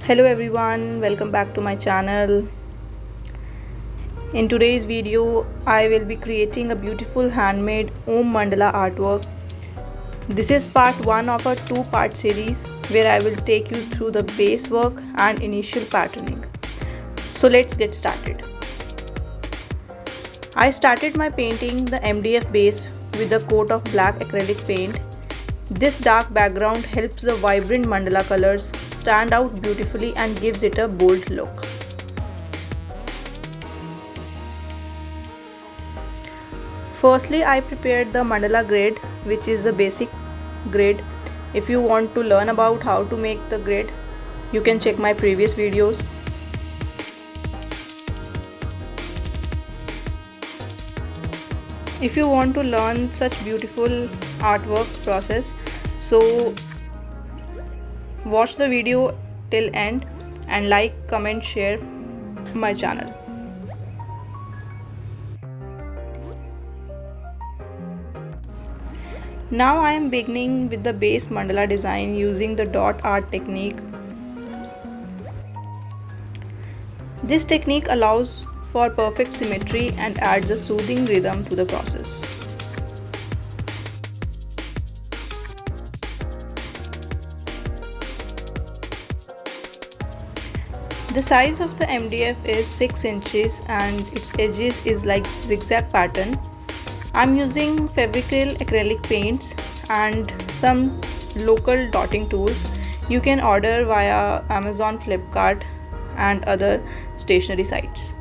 Hello everyone, welcome back to my channel. In today's video, I will be creating a beautiful handmade Om Mandala artwork. This is part 1 of a 2-part series where I will take you through the base work and initial patterning. So let's get started. I started my painting the MDF base with a coat of black acrylic paint. This dark background helps the vibrant mandala colors stand out beautifully and gives it a bold look. Firstly, I prepared the mandala grid, which is a basic grid. If you want to learn about how to make the grid, you can check my previous videos. If you want to learn such beautiful artwork process, so watch the video till end and like, comment, share my channel. Now I am beginning with the base mandala design using the dot art technique. This technique allows for perfect symmetry and adds a soothing rhythm to the process. The size of the MDF is 6 inches and its edges is like zigzag pattern. I'm using Fevicril acrylic paints and some local dotting tools. You can order via Amazon, Flipkart and other stationery sites.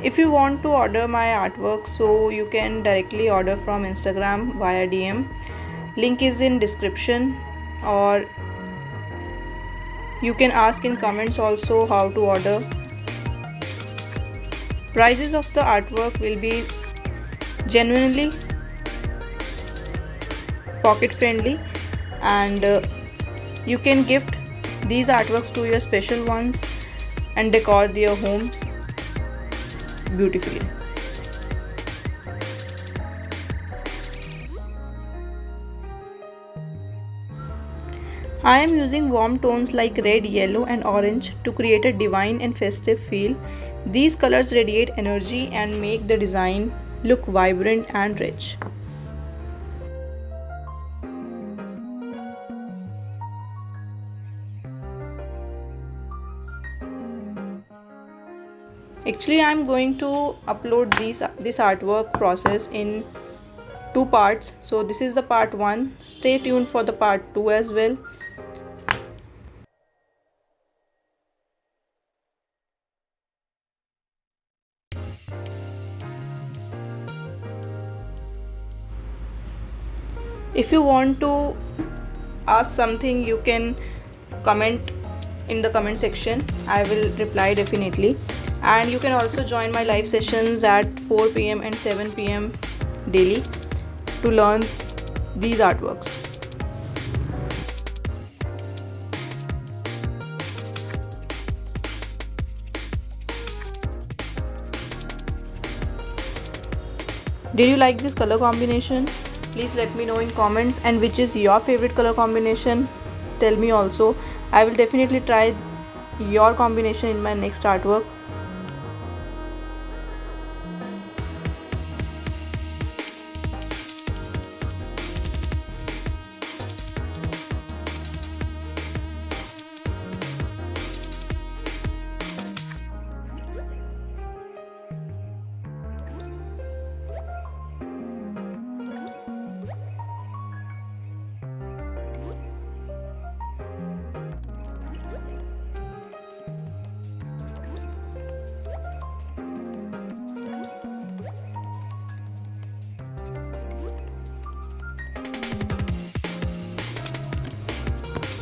If you want to order my artwork, so you can directly order from Instagram via DM. Link is in description, or you can ask in comments also how to order. Prices of the artwork will be genuinely pocket friendly, and you can gift these artworks to your special ones and decor their homes beautifully. I am using warm tones like red, yellow and orange to create a divine and festive feel. These colors radiate energy and make the design look vibrant and rich. Actually, I am going to upload this artwork process in 2 parts. So this is the part 1. Stay tuned for the part 2 as well. If you want to ask something, you can comment in the comment section. I will reply definitely. And you can also join my live sessions at 4 p.m. and 7 p.m. daily to learn these artworks. Did you like this color combination? Please let me know in comments, and which is your favorite color combination. Tell me also. I will definitely try your combination in my next artwork.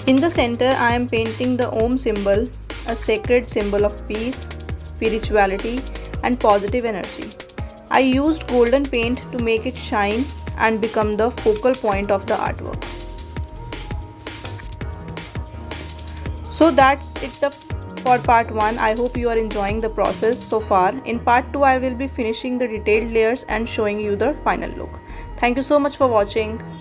In the center, I am painting the Om symbol, a sacred symbol of peace, spirituality and positive energy. I used golden paint to make it shine and become the focal point of the artwork. So that's it for part 1. I hope you are enjoying the process so far. In part 2, I will be finishing the detailed layers and showing you the final look. Thank you so much for watching.